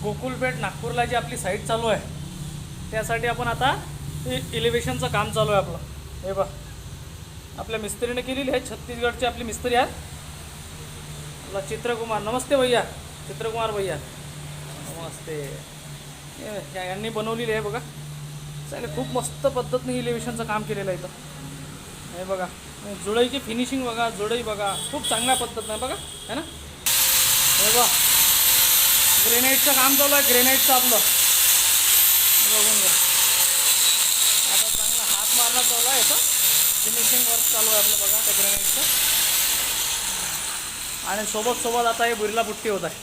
गोकुलपेठ नागपूरला जी आपली साईट चालू आहे त्यासाठी आपण आता इलेव्हेशनचं काम चालू आहे आपलं. हे बघ आपल्या मिस्त्रीने केलेली आहे, छत्तीसगडचे आपले मिस्त्री आहेत. आपला चित्रकुमार, नमस्ते भैया, चित्रकुमार भैया नमस्ते. यांनी बनवलेली आहे बघा. चालेल, खूप मस्त पद्धतीने इलेव्हेशनचं काम केलेलं आहे इथं. हे बघा जुळईची फिनिशिंग बघा, जुळई बघा, खूप चांगल्या पद्धतीनं आहे बघा, है ना. हे बघा ग्रेनाईटचं काम चालू आहे, ग्रेनाईटचं आपलं बघून घ्या. आता चांगला हात मारणं चालू आहे, याचं फिनिशिंग वर्क चालू आहे आपलं बघा त्या ग्रेनाईटचं. आणि सोबत आता हे बिर्ला पुट्टी होत आहे.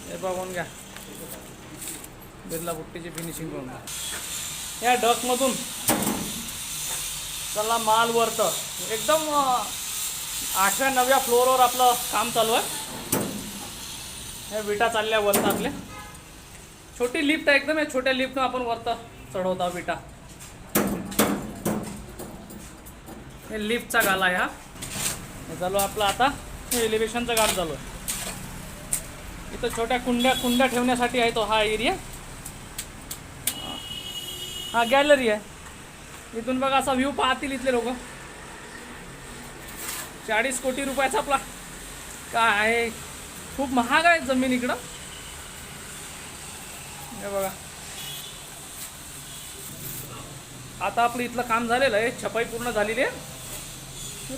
हे बघून घ्या, बिर्ला पुट्टीची फिनिशिंग करून घ्या. या डकमधून चला माल वरतं एकदम 8व्या 9व्या फ्लोअरवर आपलं काम चालू आहे. हे विटा चालल्या वरतं आपल्या. छोटी लिफ्ट आहे एकदम, या छोट्या लिफ्टनं आपण वरतं चढवतो विटा. हे लिफ्टचा गाला आहे हा. हे चालू आपलं आता हे एलिव्हेशनचं काम चालू आहे. इथं छोट्या कुंड्या ठेवण्यासाठी आहे तो हा एरिया. हा गॅलरी आहे. इथून बघा असा व्ह्यू पाहतील इथले लोक. 40 कोटी रुपयाचा आपला काय आहे, खूप महाग आहे जमीन इकडं. हे बघा आता आपलं इथलं काम झालेलं आहे, छपाई पूर्ण झालेली आहे.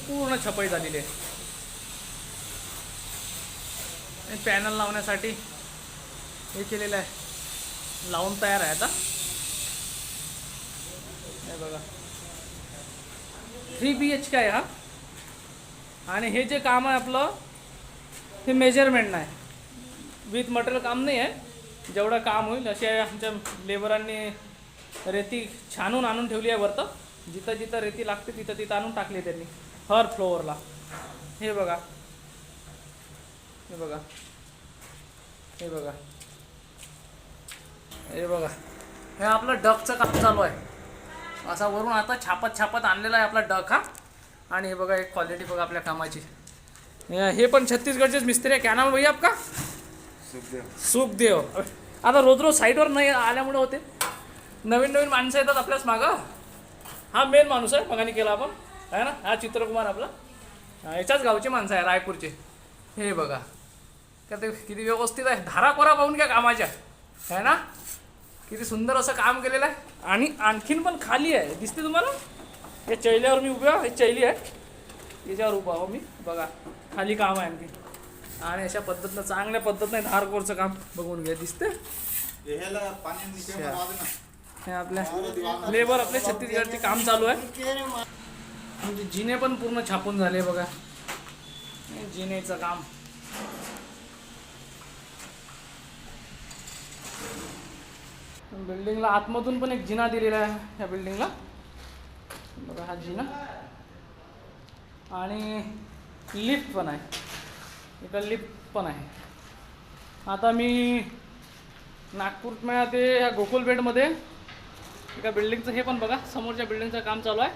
पूर्ण छपाई झालेली आहे. पॅनल लावण्यासाठी हे केलेलं आहे, लावून तयार आहे आता. हे बघा 3 BHK आहे हा. आणि हे जे काम आहे आपलं हे मेजरमेंट नाही, विथ मटेरियल काम नाही आहे. जेवढं काम होईल असे आमच्या लेबरांनी रेती छानून आणून ठेवली आहे वरतं. जिथं जिथं रेती लागते तिथं तिथं आणून टाकली त्यांनी हर फ्लोअरला. हे बघा, हे बघा, हे बघा, हे बघा, हे आपलं डकचं काम चालू आहे. असा वरून आता छापत आणलेला आहे आपला डक हा. आणि हे बघा एक क्वालिटी बघा आपल्या कामाची. हे पण छत्तीसगडचेच मिस्त्री आहे. क्या नाम भैया आपका? सुखदेव. आता रोज साईटवर नाही आल्यामुळे होते, नवीन माणसं येतात आपल्याच मागं. हा मेन माणूस आहे, मगाने केला आपण आहे ना. हा चित्रकुमार आपला, याच्याच गावचे माणसं आहे, रायपूरचे. हे बघा का ते किती व्यवस्थित आहे. धारा कोरा पाहून घ्या कामाच्या, आहे ना. किती सुंदर असं काम केलेलं आहे. आणि आणखीन पण खाली आहे, दिसते तुम्हाला. या चैल्यावर मी उभा, हे चैली आहे याच्यावर उभा हो मी. बघा खाली काम आहे आणखी. आणि अशा पद्धतीनं चांगल्या पद्धतीने धारकोरचं काम बघून घ्या, दिसते. हे आपल्या लेबर आपले छत्तीसगडचे काम चालू आहे. म्हणजे जिने पण पूर्ण छापून झाले बघा. जिनेचं काम बिल्डिंगला आतमधून पण एक जिना दिलेला आहे ह्या बिल्डिंगला. बघा हा जिना. आणि लिफ्ट पण आहे, इथं लिफ्ट पण आहे. आता मी नागपूर ते ह्या गोकुलपेठमध्ये एका बिल्डिंगचं हे पण बघा, समोरच्या बिल्डिंगचं काम चालू आहे.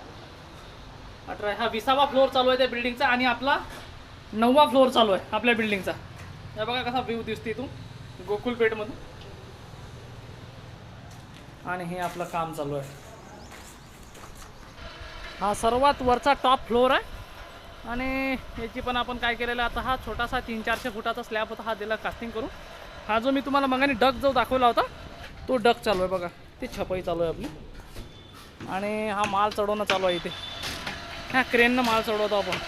18 हा 20वा फ्लोअर चालू आहे त्या बिल्डिंगचा. आणि आपला 9वा फ्लोअर चालू आहे आपल्या बिल्डिंगचा. हे बघा कसा व्ह्यू दिसते इथून गोकुलपेठमधून. आणि हे आपलं काम चालू आहे. हा सर्वात वरचा टॉप फ्लोअर आहे. आणि याची पण आपण काय केलेलं आता हा छोटासा 300-400 फुटाचा स्लॅब होता, हा दिला कास्टिंग करून. हा जो मी तुम्हाला मगाने डक जो दाखवला होता तो डक चालू आहे बघा. ती छपाई चालू आहे आपली. आणि हा माल चढवणं चालू आहे इथे. ह्या क्रेननं माल चढवतो आपण.